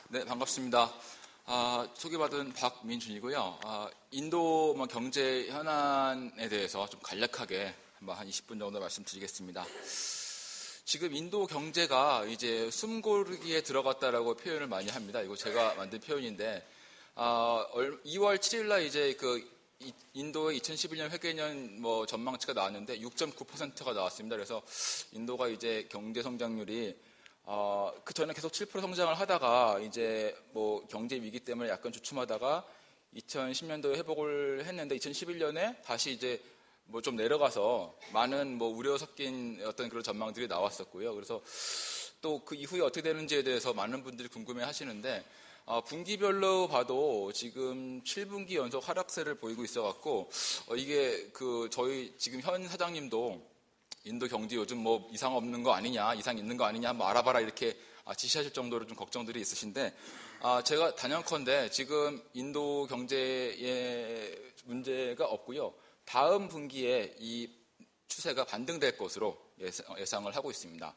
네, 반갑습니다. 소개받은 박민준이고요. 인도 경제 현안에 대해서 좀 간략하게 한 20분 정도 말씀드리겠습니다. 지금 인도 경제가 이제 숨고르기에 들어갔다라고 표현을 많이 합니다. 이거 제가 만든 표현인데, 2월 7일 날 이제 인도의 2011년 회계년 전망치가 나왔는데 6.9%가 나왔습니다. 그래서 인도가 이제 경제 성장률이 그 전에 계속 7% 성장을 하다가 이제 경제 위기 때문에 약간 주춤하다가 2010년도에 회복을 했는데 2011년에 다시 이제 좀 내려가서 많은 우려 섞인 어떤 그런 전망들이 나왔었고요. 그래서 또 그 이후에 어떻게 되는지에 대해서 많은 분들이 궁금해 하시는데, 분기별로 봐도 지금 7분기 연속 하락세를 보이고 있어갖고, 이게 저희 지금 현 사장님도 인도 경제 요즘 이상 없는 거 아니냐, 이상 있는 거 아니냐, 한번 알아봐라 이렇게 지시하실 정도로 좀 걱정들이 있으신데, 제가 단연컨대 지금 인도 경제에 문제가 없고요. 다음 분기에 이 추세가 반등될 것으로 예상을 하고 있습니다.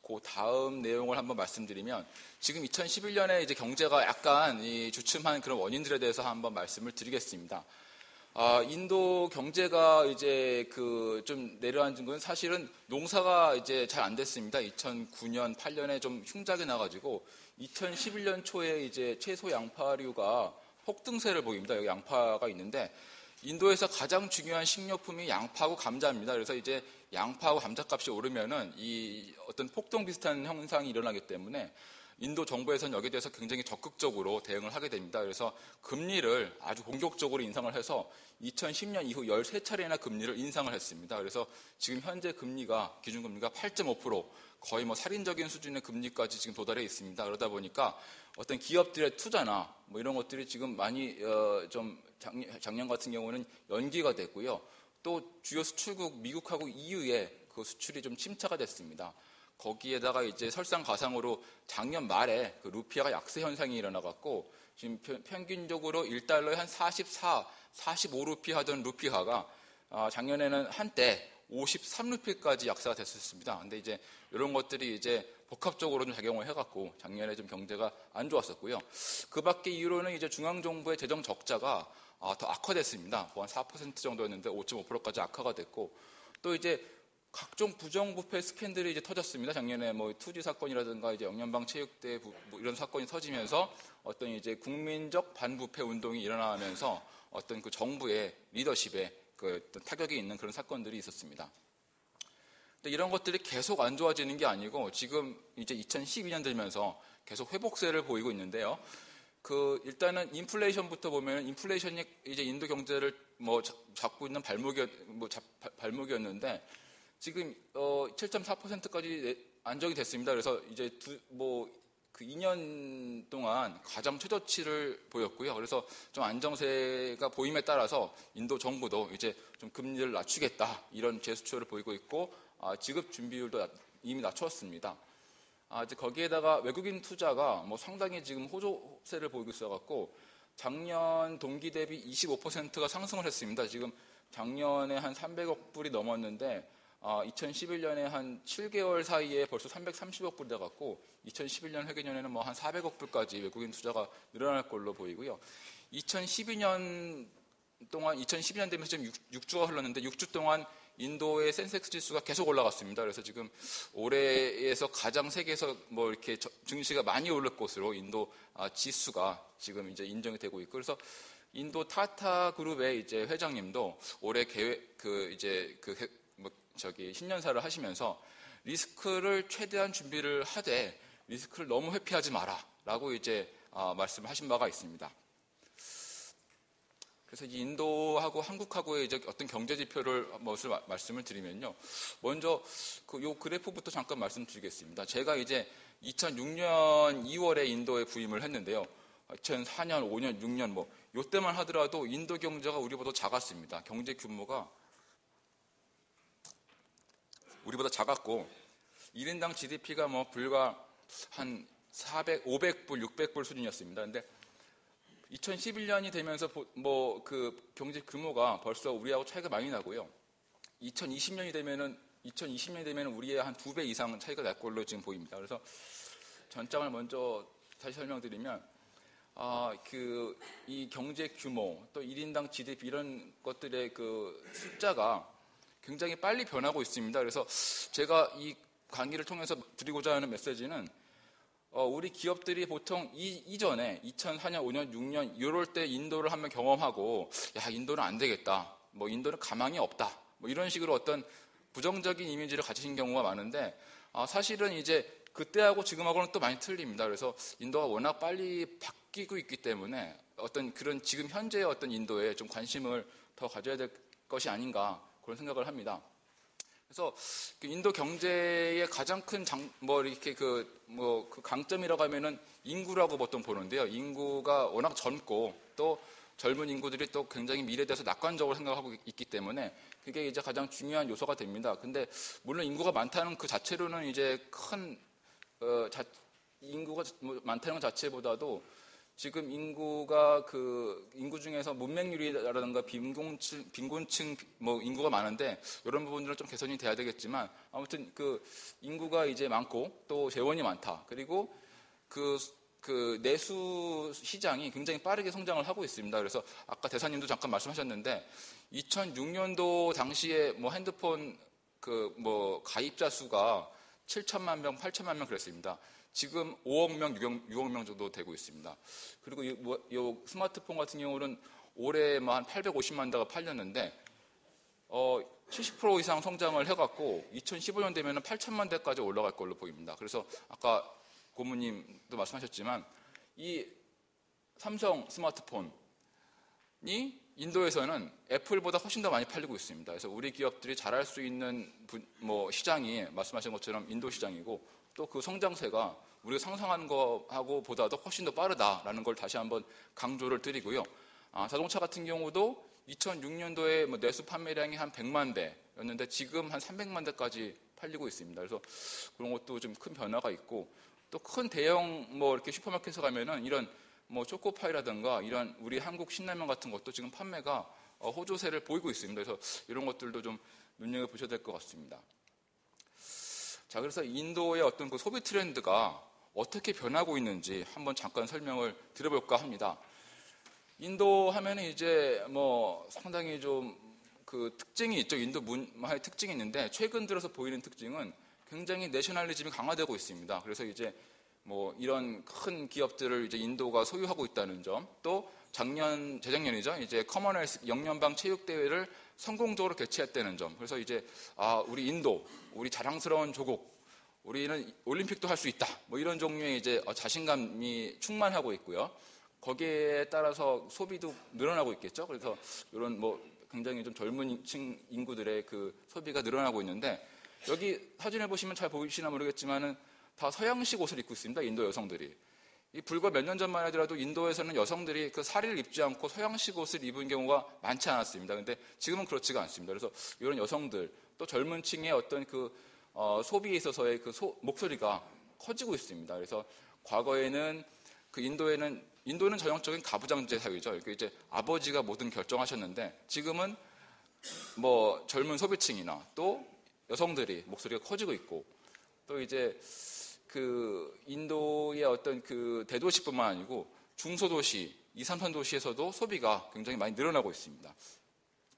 그 다음 내용을 한번 말씀드리면, 지금 2011년에 이제 경제가 약간 주춤한 그런 원인들에 대해서 한번 말씀을 드리겠습니다. 인도 경제가 이제 좀 내려앉은 건 사실은 농사가 이제 잘 안 됐습니다. 2009년, 8년에 좀 흉작이 나가지고 2011년 초에 이제 채소 양파류가 폭등세를 보입니다. 여기 양파가 있는데, 인도에서 가장 중요한 식료품이 양파하고 감자입니다. 그래서 이제 양파하고 감자값이 오르면은 이 어떤 폭동 비슷한 현상이 일어나기 때문에 인도 정부에서는 여기에 대해서 굉장히 적극적으로 대응을 하게 됩니다. 그래서 금리를 아주 공격적으로 인상을 해서 2010년 이후 13차례나 금리를 인상을 했습니다. 그래서 지금 현재 금리가, 기준금리가 8.5%, 거의 살인적인 수준의 금리까지 지금 도달해 있습니다. 그러다 보니까 어떤 기업들의 투자나 이런 것들이 지금 많이 좀 작년 같은 경우는 연기가 됐고요. 또 주요 수출국 미국하고 EU에 그 수출이 좀 침체가 됐습니다. 거기에다가 이제 설상가상으로 작년 말에 루피아가 약세 현상이 일어나갖고 지금 평균적으로 1달러에 한 44, 45루피 하던 루피아가 작년에는 한때 53루피까지 약세가 됐었습니다. 근데 이제 이런 것들이 이제 복합적으로 좀 작용을 해갖고 작년에 좀 경제가 안 좋았었고요. 그 밖에 이유로는 이제 중앙정부의 재정 적자가 더 악화됐습니다. 한 4% 정도였는데 5.5%까지 악화가 됐고, 또 이제 각종 부정부패 스캔들이 이제 터졌습니다. 작년에 투지 사건이라든가 이제 영연방 체육대 이런 사건이 터지면서 어떤 이제 국민적 반부패 운동이 일어나면서 어떤 그 정부의 리더십에 어떤 타격이 있는 그런 사건들이 있었습니다. 근데 이런 것들이 계속 안 좋아지는 게 아니고 지금 이제 2012년 들면서 계속 회복세를 보이고 있는데요. 일단은 인플레이션부터 보면, 인플레이션이 이제 인도 경제를 잡고 있는 발목이었는데 지금 7.4%까지 안정이 됐습니다. 그래서 이제 2년 동안 가장 최저치를 보였고요. 그래서 좀 안정세가 보임에 따라서 인도 정부도 이제 좀 금리를 낮추겠다, 이런 제스처를 보이고 있고, 지급 준비율도 이미 낮췄습니다. 이제 거기에다가 외국인 투자가 상당히 지금 호조세를 보이고 있어갖고 작년 동기 대비 25%가 상승을 했습니다. 지금 작년에 한 300억 불이 넘었는데 2011년에 한 7개월 사이에 벌써 330억 불이 돼갖고 2011년 회계년에는 한 400억 불까지 외국인 투자가 늘어날 걸로 보이고요. 2012년 되면서 지금 6주가 흘렀는데 6주 동안 인도의 센섹스 지수가 계속 올라갔습니다. 그래서 지금 올해에서 가장 세계에서 이렇게 증시가 많이 오를 것으로 인도 지수가 지금 이제 인정이 되고 있고, 그래서 인도 타타 그룹의 이제 회장님도 올해 신년사를 하시면서 리스크를 최대한 준비를 하되 리스크를 너무 회피하지 마라라고 이제 말씀을 하신 바가 있습니다. 그래서 인도하고 한국하고의 이제 어떤 경제 지표를 말씀을 드리면요. 먼저 요 그래프부터 잠깐 말씀드리겠습니다. 제가 이제 2006년 2월에 인도에 부임을 했는데요. 2004년, 5년, 6년 요때만 하더라도 인도 경제가 우리보다 작았습니다. 경제 규모가 우리보다 작았고 1인당 GDP가 불과 한 500불, 600불 수준이었습니다. 근데 2011년이 되면서 그 경제 규모가 벌써 우리하고 차이가 많이 나고요. 2020년이 되면 우리의 한 2배 이상 차이가 날 걸로 지금 보입니다. 그래서 전장을 먼저 다시 설명드리면, 이 경제 규모, 또 1인당 GDP 이런 것들의 그 숫자가 굉장히 빨리 변하고 있습니다. 그래서 제가 이 강의를 통해서 드리고자 하는 메시지는 우리 기업들이 보통 이전에 2004년, 5년, 6년 이럴 때 인도를 한번 경험하고 야, 인도는 안 되겠다. 뭐 인도는 가망이 없다. 뭐 이런 식으로 어떤 부정적인 이미지를 가지신 경우가 많은데 사실은 이제 그때하고 지금하고는 또 많이 틀립니다. 그래서 인도가 워낙 빨리 바뀌고 있기 때문에 어떤 그런 지금 현재의 어떤 인도에 좀 관심을 더 가져야 될 것이 아닌가 그런 생각을 합니다. 그래서 인도 경제의 가장 큰 강점이라고 하면은 인구라고 보통 보는데요. 인구가 워낙 젊고 또 젊은 인구들이 또 굉장히 미래에 대해서 낙관적으로 생각하고 있기 때문에 그게 이제 가장 중요한 요소가 됩니다. 근데 물론 인구가 많다는 그 자체로는 이제 인구가 많다는 것 자체보다도 지금 인구가 인구 중에서 문맹률이라든가 빈곤층 인구가 많은데 이런 부분들은 좀 개선이 돼야 되겠지만 아무튼 인구가 이제 많고 또 재원이 많다. 그리고 내수 시장이 굉장히 빠르게 성장을 하고 있습니다. 그래서 아까 대사님도 잠깐 말씀하셨는데 2006년도 당시에 핸드폰 가입자 수가 7천만 명, 8천만 명 그랬습니다. 지금 5억 명, 6억 명 정도 되고 있습니다. 그리고 이 스마트폰 같은 경우는 올해 한 850만 대가 팔렸는데 70% 이상 성장을 해갖고 2015년 되면 8천만 대까지 올라갈 걸로 보입니다. 그래서 아까 고모님도 말씀하셨지만 이 삼성 스마트폰이 인도에서는 애플보다 훨씬 더 많이 팔리고 있습니다. 그래서 우리 기업들이 잘할 수 있는 시장이 말씀하신 것처럼 인도 시장이고 또 그 성장세가 우리가 상상한 거하고 보다도 훨씬 더 빠르다라는 걸 다시 한번 강조를 드리고요. 자동차 같은 경우도 2006년도에 내수 판매량이 한 100만 대였는데 지금 한 300만 대까지 팔리고 있습니다. 그래서 그런 것도 좀 큰 변화가 있고 또 큰 대형 이렇게 슈퍼마켓에 가면은 이런 초코파이라든가 이런 우리 한국 신라면 같은 것도 지금 판매가 호조세를 보이고 있습니다. 그래서 이런 것들도 좀 눈여겨보셔야 될 것 같습니다. 자, 그래서 인도의 어떤 소비 트렌드가 어떻게 변하고 있는지 한번 잠깐 설명을 드려볼까 합니다. 인도 하면은 이제 상당히 좀 특징이 있죠. 인도 문화의 특징이 있는데 최근 들어서 보이는 특징은 굉장히 내셔널리즘이 강화되고 있습니다. 그래서 이제 이런 큰 기업들을 이제 인도가 소유하고 있다는 점, 또 재작년이죠. 이제 커먼웰스 영연방 체육대회를 성공적으로 개최했다는 점. 그래서 이제 우리 인도, 우리 자랑스러운 조국, 우리는 올림픽도 할 수 있다. 이런 종류의 이제 자신감이 충만하고 있고요. 거기에 따라서 소비도 늘어나고 있겠죠. 그래서 이런 굉장히 좀 젊은 층 인구들의 소비가 늘어나고 있는데 여기 사진을 보시면 잘 보이시나 모르겠지만은 다 서양식 옷을 입고 있습니다. 인도 여성들이. 불과 몇 년 전만 하더라도 인도에서는 여성들이 사리를 입지 않고 서양식 옷을 입은 경우가 많지 않았습니다. 근데 지금은 그렇지가 않습니다. 그래서 이런 여성들, 또 젊은 층의 어떤 소비에 있어서의 목소리가 커지고 있습니다. 그래서 과거에는 인도는 전형적인 가부장제 사회죠. 이제 아버지가 모든 결정하셨는데 지금은 젊은 소비층이나 또 여성들이 목소리가 커지고 있고 또 이제 인도의 어떤 대도시뿐만 아니고 중소도시, 2, 3선 도시에서도 소비가 굉장히 많이 늘어나고 있습니다.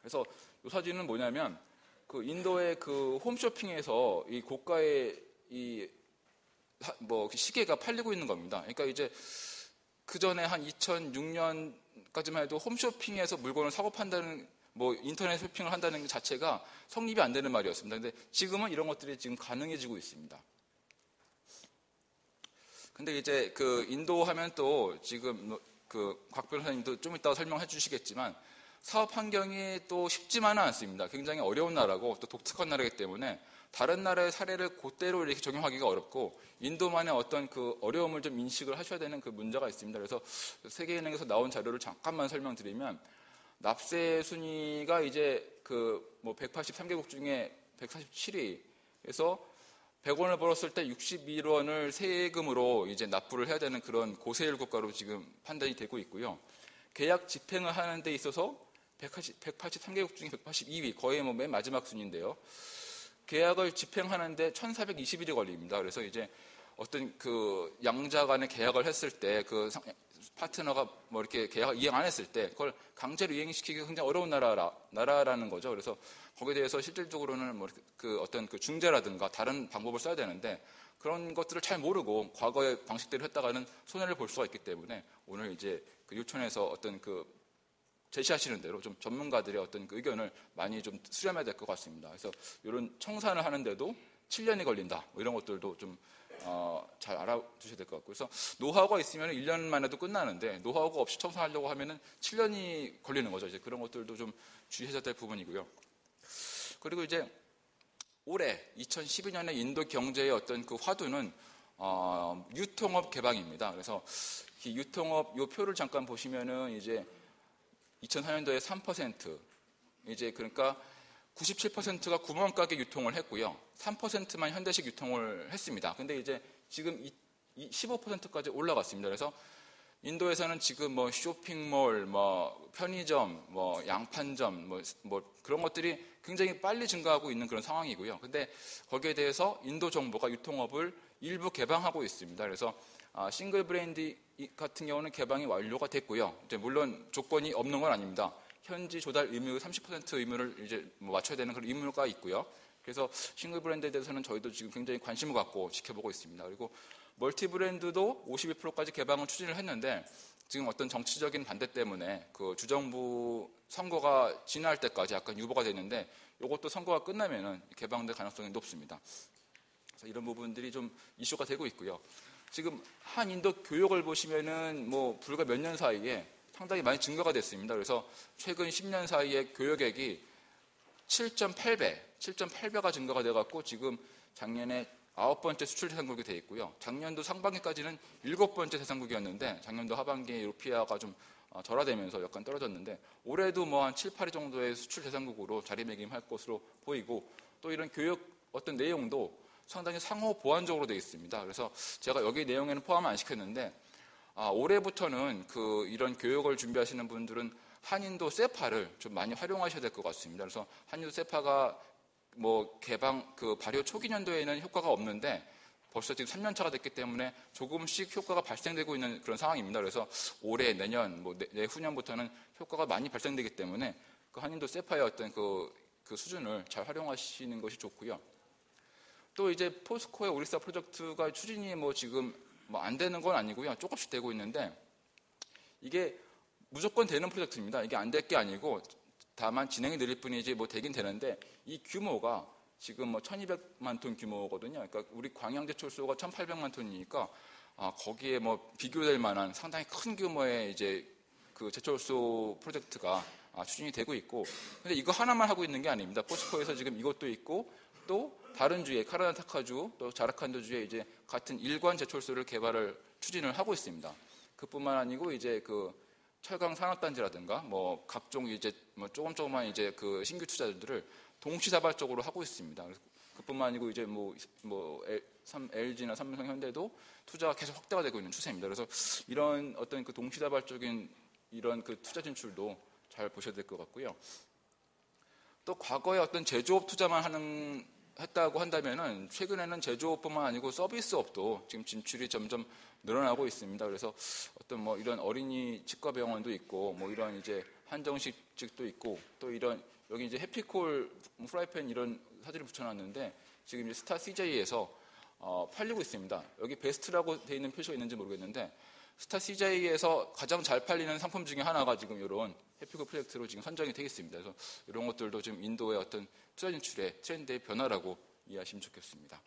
그래서 이 사진은 뭐냐면 인도의 홈쇼핑에서 이 고가의 시계가 팔리고 있는 겁니다. 그러니까 이제 그 전에 한 2006년까지만 해도 홈쇼핑에서 물건을 사고 판다는 인터넷 쇼핑을 한다는 것 자체가 성립이 안 되는 말이었습니다. 근데 지금은 이런 것들이 지금 가능해지고 있습니다. 근데 이제 인도 하면 또 지금 곽 변호사님도 좀 이따가 설명해 주시겠지만 사업 환경이 또 쉽지만은 않습니다. 굉장히 어려운 나라고 또 독특한 나라이기 때문에 다른 나라의 사례를 그대로 이렇게 적용하기가 어렵고 인도만의 어떤 어려움을 좀 인식을 하셔야 되는 문제가 있습니다. 그래서 세계은행에서 나온 자료를 잠깐만 설명드리면 납세 순위가 이제 183개국 중에 147위에서 100원을 벌었을 때 61원을 세금으로 이제 납부를 해야 되는 그런 고세율 국가로 지금 판단이 되고 있고요. 계약 집행을 하는 데 있어서 183개국 중에 182위, 거의 맨 마지막 순위인데요. 계약을 집행하는데 1420일이 걸립니다. 그래서 이제 어떤 그 양자 간의 계약을 했을 때 그 파트너가 뭐 이렇게 계약을 이행 안 했을 때 그걸 강제로 이행시키기가 굉장히 어려운 나라라는 거죠. 그래서 거기에 대해서 실질적으로는 뭐 그 어떤 그 중재라든가 다른 방법을 써야 되는데 그런 것들을 잘 모르고 과거의 방식대로 했다가는 손해를 볼 수가 있기 때문에 오늘 이제 그 유촌에서 어떤 그 제시하시는 대로 좀 전문가들의 어떤 그 의견을 많이 좀 수렴해야 될 것 같습니다. 그래서 이런 청산을 하는데도 7년이 걸린다. 뭐 이런 것들도 좀 잘 알아두셔야 될 것 같고, 그래서 노하우가 있으면 1년 만에도 끝나는데 노하우가 없이 청산하려고 하면은 7년이 걸리는 거죠. 이제 그런 것들도 좀 주의해야 될 부분이고요. 그리고 이제 올해 2012년에 인도 경제의 어떤 그 화두는 유통업 개방입니다. 그래서 이 유통업 요 표를 잠깐 보시면은 이제 2004년도에 3%, 이제 그러니까 97%가 구멍가게 유통을 했고요. 3%만 현대식 유통을 했습니다. 근데 이제 지금 15%까지 올라갔습니다. 그래서 인도에서는 지금 뭐 쇼핑몰, 뭐 편의점, 뭐 양판점, 뭐 그런 것들이 굉장히 빨리 증가하고 있는 그런 상황이고요. 근데 거기에 대해서 인도 정부가 유통업을 일부 개방하고 있습니다. 그래서 싱글 브랜드 같은 경우는 개방이 완료가 됐고요. 이제 물론 조건이 없는 건 아닙니다. 현지 조달 의무 30% 의무를 이제 뭐 맞춰야 되는 그런 의무가 있고요. 그래서 싱글 브랜드에 대해서는 저희도 지금 굉장히 관심을 갖고 지켜보고 있습니다. 그리고 멀티 브랜드도 52%까지 개방을 추진을 했는데 지금 어떤 정치적인 반대 때문에 그 주정부 선거가 지날 때까지 약간 유보가 되는데 이것도 선거가 끝나면은 개방될 가능성이 높습니다. 그래서 이런 부분들이 좀 이슈가 되고 있고요. 지금 한 인도 교역을 보시면은 뭐 불과 몇 년 사이에 상당히 많이 증가가 됐습니다. 그래서 최근 10년 사이에 교역액이 7.8배가 증가가 돼갖고 지금 작년에 9번째 수출 대상국이 되어 있고요. 작년도 상반기까지는 7번째 대상국이었는데 작년도 하반기에 루피아가 좀 절하되면서 약간 떨어졌는데 올해도 뭐 한 7, 8위 정도의 수출 대상국으로 자리매김할 것으로 보이고 또 이런 교역 어떤 내용도 상당히 상호 보완적으로 되어 있습니다. 그래서 제가 여기 내용에는 포함 안 시켰는데 올해부터는 그 이런 교역을 준비하시는 분들은 한인도 세파를 좀 많이 활용하셔야 될 것 같습니다. 그래서 한인도 세파가 뭐 개방 그 발효 초기 년도에는 효과가 없는데 벌써 지금 3년 차가 됐기 때문에 조금씩 효과가 발생되고 있는 그런 상황입니다. 그래서 올해, 내년, 뭐 내후년부터는 효과가 많이 발생되기 때문에 그 한인도 세파의 어떤 그 수준을 잘 활용하시는 것이 좋고요. 또 이제 포스코의 오리사 프로젝트가 추진이 뭐 지금 뭐 안 되는 건 아니고요. 조금씩 되고 있는데 이게 무조건 되는 프로젝트입니다. 이게 안 될 게 아니고 다만 진행이 느릴 뿐이지 뭐 되긴 되는데 이 규모가 지금 뭐 1200만 톤 규모거든요. 그러니까 우리 광양제철소가 1800만 톤이니까 거기에 뭐 비교될 만한 상당히 큰 규모의 이제 그 제철소 프로젝트가 추진이 되고 있고 근데 이거 하나만 하고 있는 게 아닙니다. 포스코에서 지금 이것도 있고 또 다른 주에 카르나타카주 또 자라칸도 주에 이제 같은 일관 제철소를 개발을 추진을 하고 있습니다. 그뿐만 아니고 이제 그 철강 산업단지라든가 뭐 각종 이제 뭐 조금만 이제 그 신규 투자들을 동시다발적으로 하고 있습니다. 그뿐만 아니고 이제 뭐 LG나 삼성, 현대도 투자가 계속 확대가 되고 있는 추세입니다. 그래서 이런 어떤 그 동시다발적인 이런 그 투자 진출도 잘 보셔야 될 것 같고요. 또 과거에 어떤 제조업 투자만 했다고 한다면은 최근에는 제조업뿐만 아니고 서비스업도 지금 진출이 점점 늘어나고 있습니다. 그래서 어떤 뭐 이런 어린이 치과병원도 있고 뭐 이런 이제 한정식집도 있고 또 이런 여기 이제 해피콜 프라이팬 이런 사진을 붙여놨는데 지금 이제 스타 CJ에서 팔리고 있습니다. 여기 베스트라고 되어 있는 표시가 있는지 모르겠는데 스타 CJ에서 가장 잘 팔리는 상품 중에 하나가 지금 이런 해피콜 프로젝트로 지금 선정이 되어 있습니다. 그래서 이런 것들도 지금 인도의 어떤 투자 진출의 트렌드의 변화라고 이해하시면 좋겠습니다.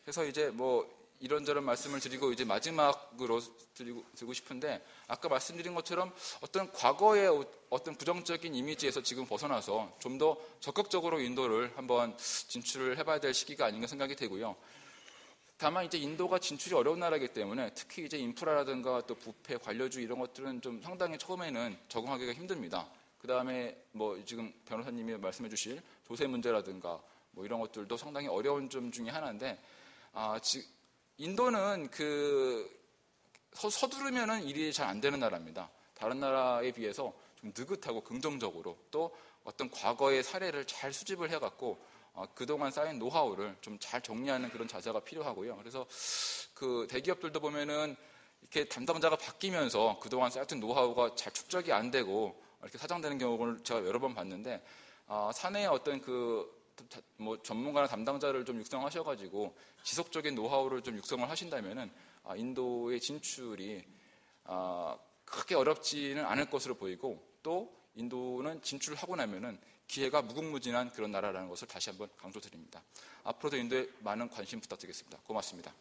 그래서 이제 뭐 이런저런 말씀을 드리고 이제 마지막으로 드리고 싶은데 아까 말씀드린 것처럼 어떤 과거의 어떤 부정적인 이미지에서 지금 벗어나서 좀 더 적극적으로 인도를 한번 진출을 해봐야 될 시기가 아닌가 생각이 되고요. 다만 이제 인도가 진출이 어려운 나라이기 때문에 특히 이제 인프라라든가 또 부패, 관료주의 이런 것들은 좀 상당히 처음에는 적응하기가 힘듭니다. 그 다음에 뭐 지금 변호사님이 말씀해 주실 조세 문제라든가 뭐 이런 것들도 상당히 어려운 점 중에 하나인데 인도는 서두르면은 일이 잘 안 되는 나라입니다. 다른 나라에 비해서 좀 느긋하고 긍정적으로 또 어떤 과거의 사례를 잘 수집을 해갖고 그동안 쌓인 노하우를 좀 잘 정리하는 그런 자세가 필요하고요. 그래서 그 대기업들도 보면은 이렇게 담당자가 바뀌면서 그동안 쌓였던 노하우가 잘 축적이 안 되고 이렇게 사장되는 경우를 제가 여러 번 봤는데, 사내의 어떤 전문가나 담당자를 좀 육성하셔가지고 지속적인 노하우를 좀 육성을 하신다면은 인도의 진출이 크게 어렵지는 않을 것으로 보이고, 또 인도는 진출하고 나면은 기회가 무궁무진한 그런 나라라는 것을 다시 한번 강조드립니다. 앞으로도 인도에 많은 관심 부탁드리겠습니다. 고맙습니다.